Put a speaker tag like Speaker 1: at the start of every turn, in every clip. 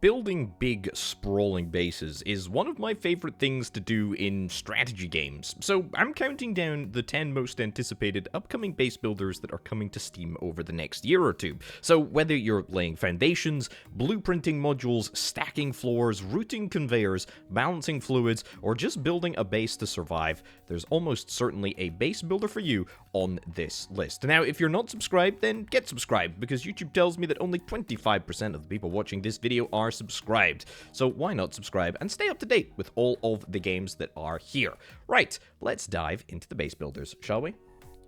Speaker 1: Building big, sprawling bases is one of my favorite things to do in strategy games, so I'm counting down the 10 most anticipated upcoming base builders that are coming to Steam over the next year or two. So whether you're laying foundations, blueprinting modules, stacking floors, routing conveyors, balancing fluids, or just building a base to survive, there's almost certainly a base builder for you on this list. Now, if you're not subscribed, then get subscribed, because YouTube tells me that only 25% of the people watching this video are subscribed. So why not subscribe and stay up to date with all of the games that are here. Right, let's dive into the base builders, shall we?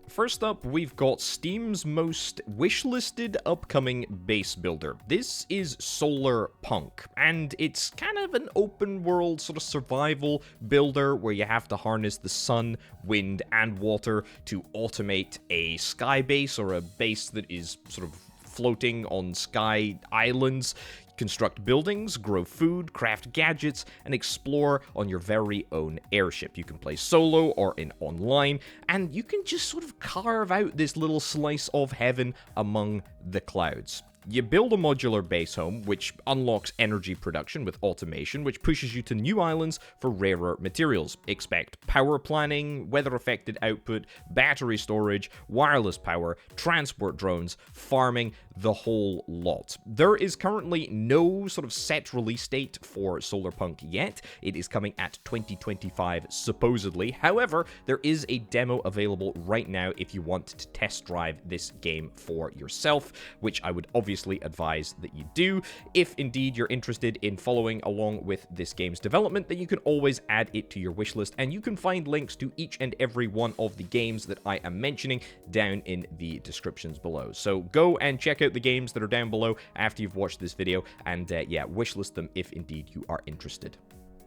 Speaker 1: First up, we've got Steam's most wishlisted upcoming base builder. This is Solarpunk, and it's kind of an open world sort of survival builder where you have to harness the sun, wind, and water to automate a sky base, or a base that is sort of floating on sky islands. Construct buildings, grow food, craft gadgets, and explore on your very own airship. You can play solo or in online, and you can just sort of carve out this little slice of heaven among the clouds. You build a modular base home, which unlocks energy production with automation, which pushes you to new islands for rarer materials. Expect power planning, weather-affected output, battery storage, wireless power, transport drones, farming, the whole lot. There is currently no sort of set release date for Solarpunk yet. It is coming at 2025, supposedly. However, there is a demo available right now if you want to test drive this game for yourself, which I would obviously advise that you do. If indeed you're interested in following along with this game's development, then you can always add it to your wishlist, and you can find links to each and every one of the games that I am mentioning down in the descriptions below. So go and check out the games that are down below after you've watched this video, and yeah, wishlist them if indeed you are interested.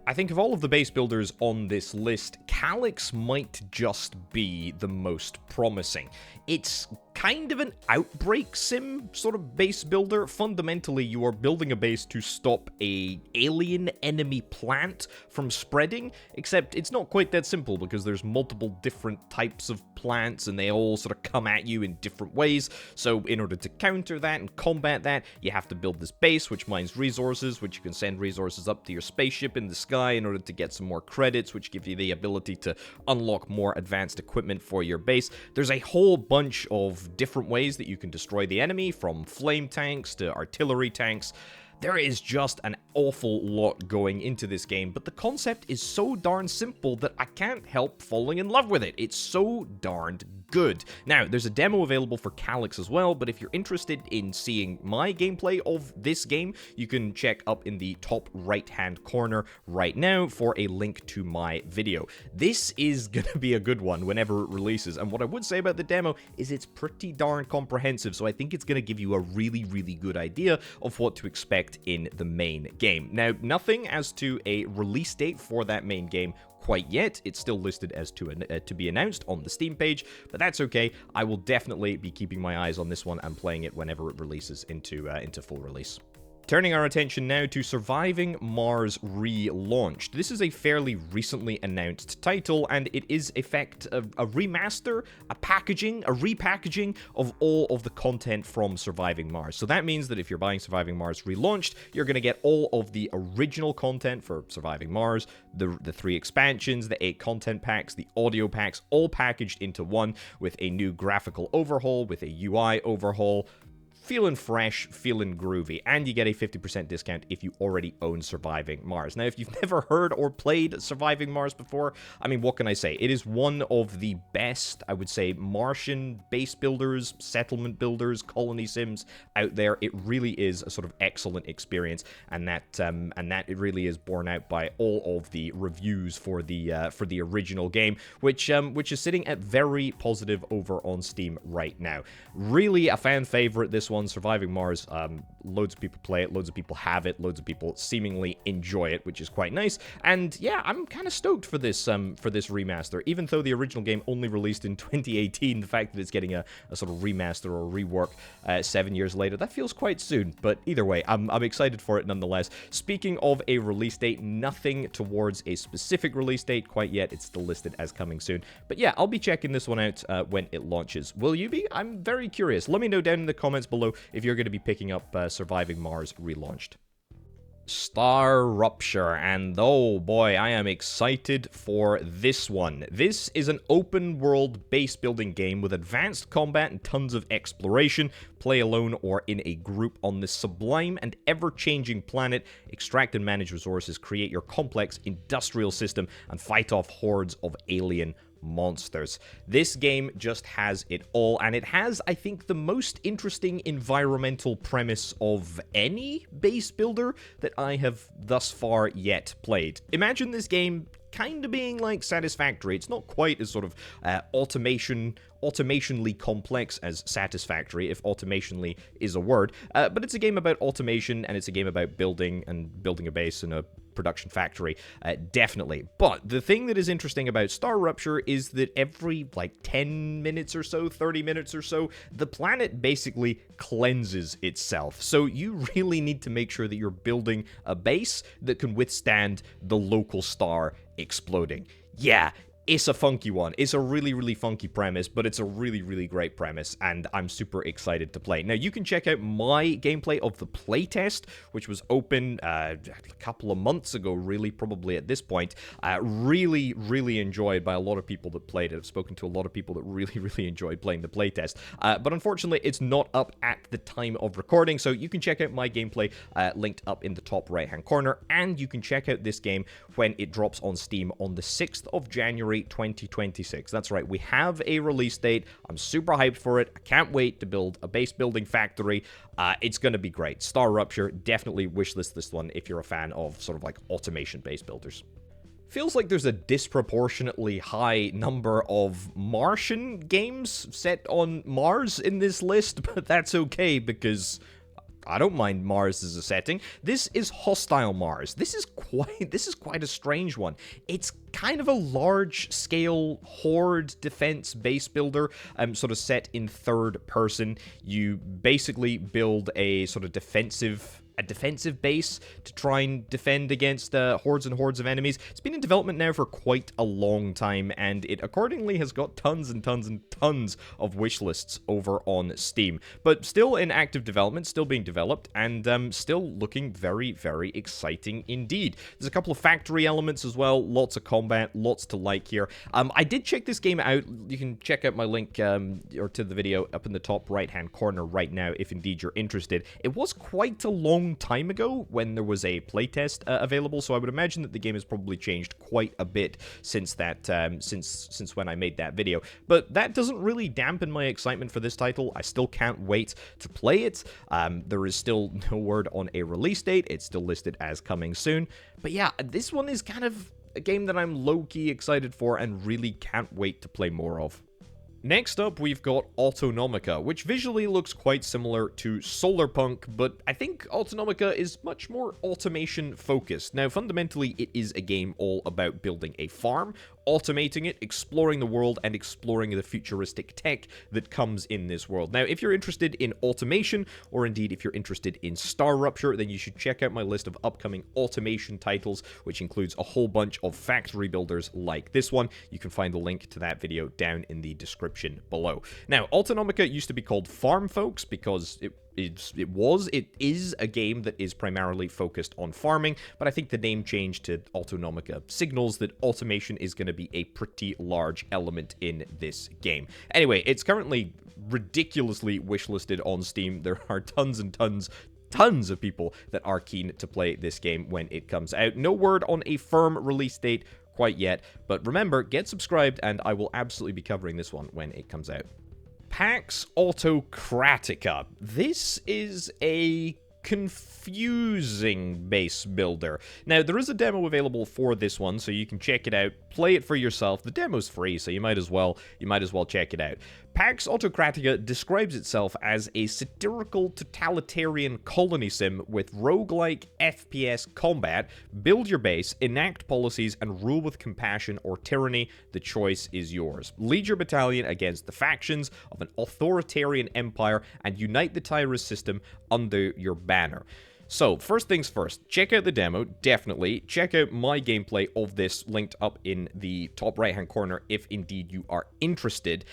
Speaker 1: I think of all of the base builders on this list, Calyx might just be the most promising. It's kind of an outbreak sim sort of base builder. Fundamentally, you are building a base to stop a alien enemy plant from spreading, except it's not quite that simple, because there's multiple different types of plants and they all sort of come at you in different ways. So in order to counter that and combat that, you have to build this base which mines resources, which you can send resources up to your spaceship in the sky in order to get some more credits, which give you the ability to unlock more advanced equipment for your base. There's a whole bunch of different ways that you can destroy the enemy, from flame tanks to artillery tanks. There is just an awful lot going into this game, but the concept is so darn simple that I can't help falling in love with it. It's so darned good. Now, there's a demo available for Calyx as well, but if you're interested in seeing my gameplay of this game, you can check up in the top right-hand corner right now for a link to my video. This is gonna be a good one whenever it releases, and what I would say about the demo is it's pretty darn comprehensive, so I think it's gonna give you a really, really good idea of what to expect in the main game. Now, nothing as to a release date for that main game quite yet. It's still listed as to be announced on the Steam page, but that's okay. I will definitely be keeping my eyes on this one and playing it whenever it releases into full release. Turning our attention now to Surviving Mars Relaunched. This is a fairly recently announced title, and it is a remaster, a repackaging of all of the content from Surviving Mars. So that means that if you're buying Surviving Mars Relaunched, you're going to get all of the original content for Surviving Mars, the 3 expansions, the 8 content packs, the audio packs, all packaged into one, with a new graphical overhaul, with a UI overhaul. Feeling fresh, feeling groovy, and you get a 50% discount if you already own Surviving Mars. Now, if you've never heard or played Surviving Mars before, I mean, what can I say? It is one of the best, I would say, Martian base builders, settlement builders, colony sims out there. It really is a sort of excellent experience, and that it really is borne out by all of the reviews for the original game, which is sitting at very positive over on Steam right now. Really a fan favorite, this one. Surviving Mars, loads of people play it, loads of people have it, loads of people seemingly enjoy it, which is quite nice. And yeah, I'm kind of stoked for this remaster. Even though the original game only released in 2018, the fact that it's getting a sort of remaster or rework 7 years later, that feels quite soon. But either way, I'm excited for it nonetheless. Speaking of a release date, nothing towards a specific release date quite yet. It's still listed as coming soon. But yeah, I'll be checking this one out when it launches. Will you be? I'm very curious. Let me know down in the comments below if you're going to be picking up Surviving Mars Relaunched. StarRupture, and oh boy, I am excited for this one. This is an open world base building game with advanced combat and tons of exploration. Play alone or in a group on this sublime and ever-changing planet. Extract and manage resources, create your complex industrial system, and fight off hordes of alien monsters. This game just has it all, and it has, I think, the most interesting environmental premise of any base builder that I have thus far yet played. Imagine this game kind of being like Satisfactory. It's not quite as sort of automationally complex as Satisfactory, if automationally is a word, but it's a game about automation, and it's a game about building a base in a production factory, definitely. But the thing that is interesting about StarRupture is that every, 10 minutes or so, 30 minutes or so, the planet basically cleanses itself. So you really need to make sure that you're building a base that can withstand the local star exploding. Yeah, it's a funky one. It's a really, really funky premise, but it's a really, really great premise, and I'm super excited to play. Now, you can check out my gameplay of the playtest, which was open a couple of months ago, really, probably at this point. Really, really enjoyed by a lot of people that played it. I've spoken to a lot of people that really, really enjoyed playing the playtest, but unfortunately, it's not up at the time of recording, so you can check out my gameplay linked up in the top right-hand corner, and you can check out this game when it drops on Steam on the 6th of January, 2026. That's right, we have a release date. I'm super hyped for it. I can't wait to build a base building factory. It's going to be great. StarRupture, definitely wishlist this one if you're a fan of sort of like automation base builders. Feels like there's a disproportionately high number of Martian games set on Mars in this list, but that's okay because I don't mind Mars as a setting. This is hostile Mars. This is quite a strange one. It's kind of a large-scale horde defense base builder, sort of set in third person. You basically build a sort of defensive base to try and defend against hordes and hordes of enemies. It's been in development now for quite a long time, and it accordingly has got tons and tons and tons of wish lists over on Steam. But still in active development, still being developed, and still looking very, very exciting indeed. There's a couple of factory elements as well, lots of combat, lots to like here. I did check this game out. You can check out my link or to the video up in the top right-hand corner right now if indeed you're interested. It was quite a long time ago when there was a playtest available, so I would imagine that the game has probably changed quite a bit since that since when I made that video. But that doesn't really dampen my excitement for this title. I still can't wait to play it. There is still no word on a release date. It's still listed as coming soon. But yeah, this one is kind of a game that I'm low-key excited for and really can't wait to play more of. Next up, we've got Autonomica, which visually looks quite similar to Solarpunk, but I think Autonomica is much more automation-focused. Now, fundamentally, it is a game all about building a farm, automating it, exploring the world, and exploring the futuristic tech that comes in this world. Now, if you're interested in automation, or indeed if you're interested in StarRupture, then you should check out my list of upcoming automation titles, which includes a whole bunch of factory builders like this one. You can find the link to that video down in the description below. Now, Autonomica used to be called Farm Folks because it is a game that is primarily focused on farming, but I think the name change to Autonomica signals that automation is going to be a pretty large element in this game. Anyway, it's currently ridiculously wishlisted on Steam. There are tons and tons of people that are keen to play this game when it comes out. No word on a firm release date quite yet, but remember, get subscribed and I will absolutely be covering this one when it comes out. Pax Autocratica. This is a confusing base builder. Now, there is a demo available for this one, so you can check it out, play it for yourself. The demo's free, so you might as well check it out. Pax Autocratica describes itself as a satirical totalitarian colony sim with roguelike FPS combat. Build your base, enact policies, and rule with compassion or tyranny. The choice is yours. Lead your battalion against the factions of an authoritarian empire and unite the tyrant system under your banner. So, first things first, check out the demo, definitely. Check out my gameplay of this, linked up in the top right-hand corner, if indeed you are interested.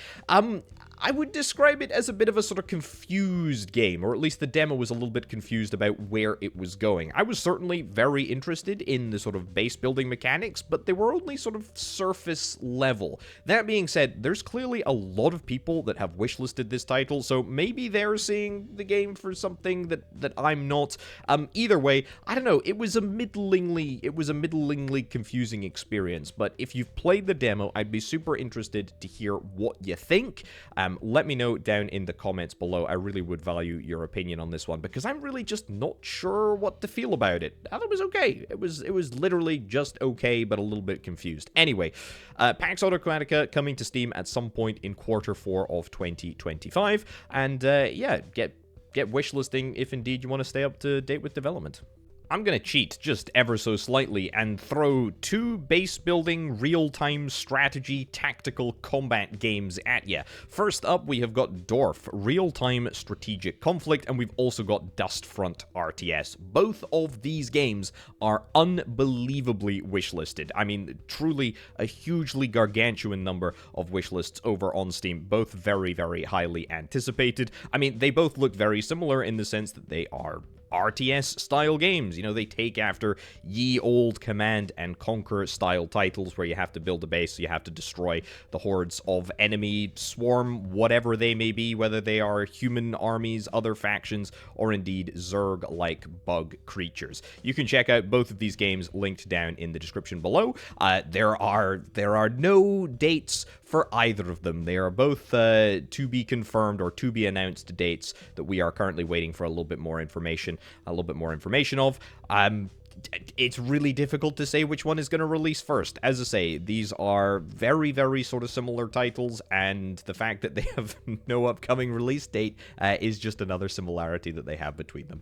Speaker 1: I would describe it as a bit of a sort of confused game, or at least the demo was a little bit confused about where it was going. I was certainly very interested in the sort of base building mechanics, but they were only sort of surface level. That being said, there's clearly a lot of people that have wishlisted this title, so maybe they're seeing the game for something that I'm not. Either way, I don't know, it was a middlingly confusing experience, but if you've played the demo, I'd be super interested to hear what you think. Let me know down in the comments below. I really would value your opinion on this one, because I'm really just not sure what to feel about it. I thought it was okay. It was literally just okay, but a little bit confused. Anyway, Pax Autocratica coming to Steam at some point in Q4 of 2025, and yeah, get wishlisting if indeed you want to stay up to date with development. I'm going to cheat just ever so slightly and throw 2 base-building, real-time strategy, tactical combat games at you. First up, we have got D.O.R.F, real-time strategic conflict, and we've also got Dustfront RTS. Both of these games are unbelievably wishlisted. I mean, truly a hugely gargantuan number of wishlists over on Steam, both very, very highly anticipated. I mean, they both look very similar in the sense that they are RTS-style games. You know, they take after ye old Command and Conquer style titles where you have to build a base, so you have to destroy the hordes of enemy swarm, whatever they may be, whether they are human armies, other factions, or indeed Zerg-like bug creatures. You can check out both of these games linked down in the description below. There are no dates for either of them. They are both to be confirmed or to be announced dates that we are currently waiting for a little bit more information of. It's really difficult to say which one is going to release first. As I say, these are very, very sort of similar titles, and the fact that they have no upcoming release date is just another similarity that they have between them.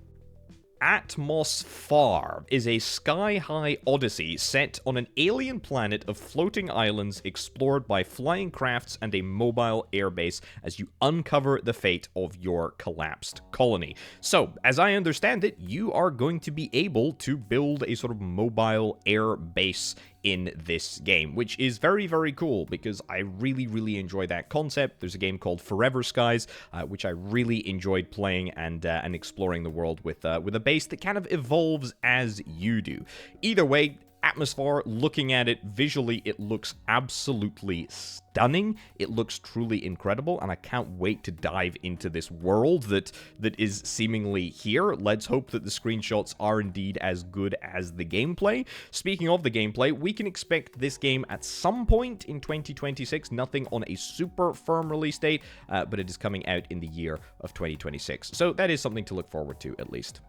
Speaker 1: ATMOSFAR is a sky-high odyssey set on an alien planet of floating islands explored by flying crafts and a mobile airbase as you uncover the fate of your collapsed colony. So, as I understand it, you are going to be able to build a sort of mobile air base in this game, which is very, very cool because I really, really enjoy that concept. There's a game called Forever Skies, which I really enjoyed playing and exploring the world with a base that kind of evolves as you do. Either way, ATMOSFAR, looking at it visually, it looks absolutely stunning. It looks truly incredible, and I can't wait to dive into this world that is seemingly here. Let's hope that the screenshots are indeed as good as the gameplay. Speaking of the gameplay, we can expect this game at some point in 2026. Nothing on a super firm release date, but it is coming out in the year of 2026. So that is something to look forward to, at least.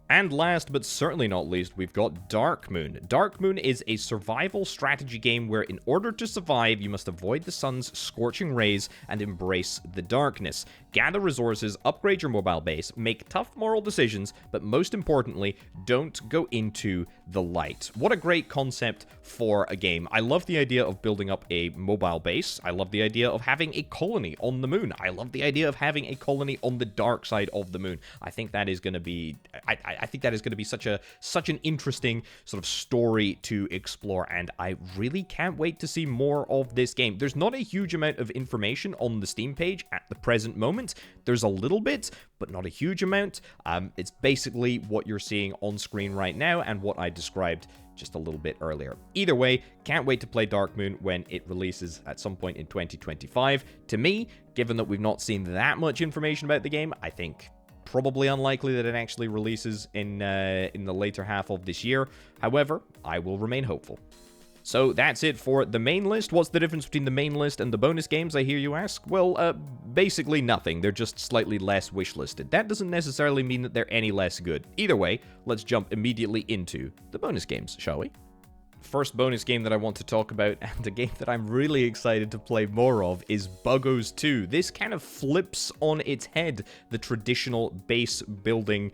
Speaker 1: And last, but certainly not least, we've got Dark Moon. Dark Moon is a survival strategy game where in order to survive, you must avoid the sun's scorching rays and embrace the darkness. Gather resources, upgrade your mobile base, make tough moral decisions, but most importantly, don't go into the light. What a great concept for a game. I love the idea of building up a mobile base. I love the idea of having a colony on the moon. I love the idea of having a colony on the dark side of the moon. I think that is going to be... I think that is going to be such an interesting sort of story to explore, and I really can't wait to see more of this game. There's not a huge amount of information on the Steam page at the present moment. There's a little bit, but not a huge amount. It's basically what you're seeing on screen right now and what I described just a little bit earlier. Either way, can't wait to play Dark Moon when it releases at some point in 2025. To me, given that we've not seen that much information about the game, I think probably unlikely that it actually releases in the later half of this year. However, I will remain hopeful. So that's it for the main list. What's the difference between the main list and the bonus games, I hear you ask? Well, basically nothing. They're just slightly less wishlisted. That doesn't necessarily mean that they're any less good. Either way, let's jump immediately into the bonus games, shall we? First bonus game that I want to talk about, and a game that I'm really excited to play more of, is Buggos 2. This kind of flips on its head the traditional base building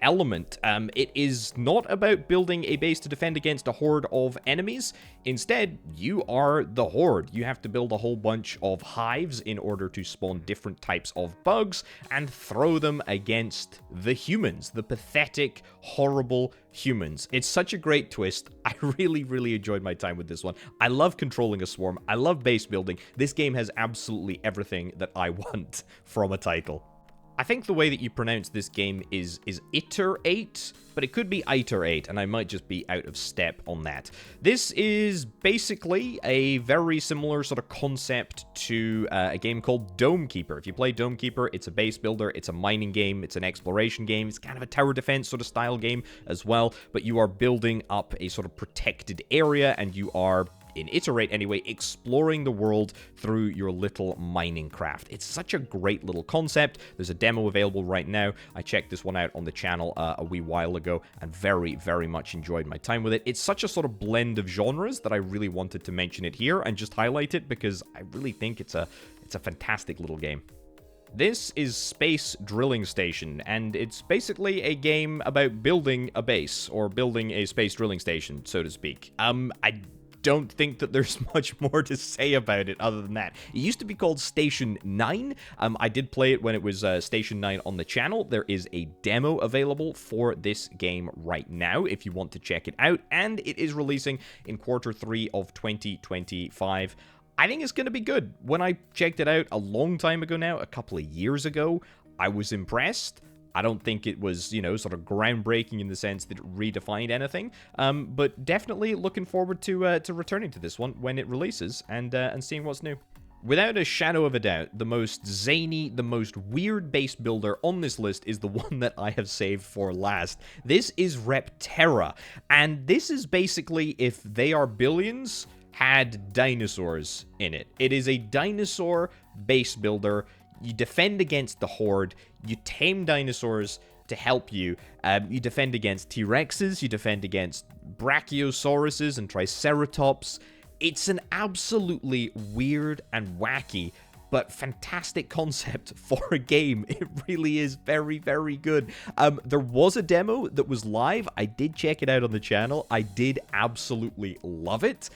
Speaker 1: element. It is not about building a base to defend against a horde of enemies. Instead, you are the horde. You have to build a whole bunch of hives in order to spawn different types of bugs and throw them against the humans, the pathetic, horrible humans. It's such a great twist. I really, really enjoyed my time with this one. I love controlling a swarm. I love base building. This game has absolutely everything that I want from a title. I think the way that you pronounce this game is iterate, but it could be iterate, and I might just be out of step on that. This is basically a very similar sort of concept to a game called Dome Keeper. If you play Dome Keeper, it's a base builder, it's a mining game, it's an exploration game, it's kind of a tower defense sort of style game as well, but you are building up a sort of protected area, and you are, in iterate anyway, exploring the world through your little mining craft. It's such a great little concept. There's a demo available right now. I checked this one out on the channel a wee while ago and very, very much enjoyed my time with it. It's such a sort of blend of genres that I really wanted to mention it here and just highlight it because I really think it's a fantastic little game. This is Space Drilling Station, and it's basically a game about building a base, or building a space drilling station, so to speak. I don't think that there's much more to say about it other than that. It used to be called Station 9. I did play it when it was Station 9 on the channel. There is a demo available for this game right now if you want to check it out, and it is releasing in Q3 of 2025. I think it's going to be good. When I checked it out a long time ago now, a couple of years ago, I was impressed. I don't think it was, you know, sort of groundbreaking in the sense that it redefined anything, but definitely looking forward to returning to this one when it releases and seeing what's new. Without a shadow of a doubt, the most zany, the most weird base builder on this list is the one that I have saved for last. This is Repterra, and this is basically if They Are Billions had dinosaurs in it. It is a dinosaur base builder. You defend against the horde, you tame dinosaurs to help you, you defend against T-Rexes, you defend against Brachiosauruses and Triceratops. It's an absolutely weird and wacky, but fantastic concept for a game. It really is very, very good. There was a demo that was live. I did check it out on the channel. I did absolutely love it.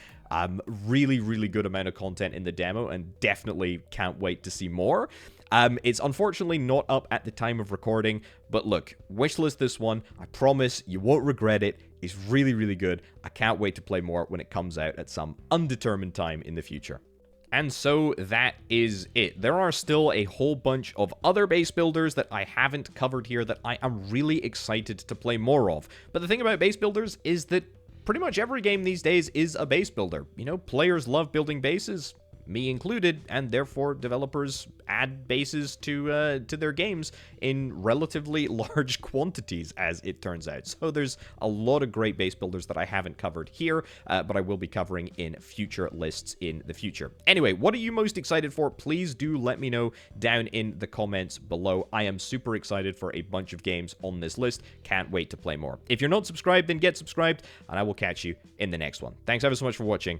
Speaker 1: Really, really good amount of content in the demo, and definitely can't wait to see more. It's unfortunately not up at the time of recording, but look, wishlist this one. I promise you won't regret it. It's really, really good. I can't wait to play more when it comes out at some undetermined time in the future. And so that is it. There are still a whole bunch of other base builders that I haven't covered here that I am really excited to play more of. But the thing about base builders is that pretty much every game these days is a base builder. You know, players love building bases, me included, and therefore developers add bases to their games in relatively large quantities, as it turns out. So there's a lot of great base builders that I haven't covered here, but I will be covering in future lists in the future. Anyway, what are you most excited for? Please do let me know down in the comments below. I am super excited for a bunch of games on this list. Can't wait to play more. If you're not subscribed, then get subscribed, and I will catch you in the next one. Thanks ever so much for watching.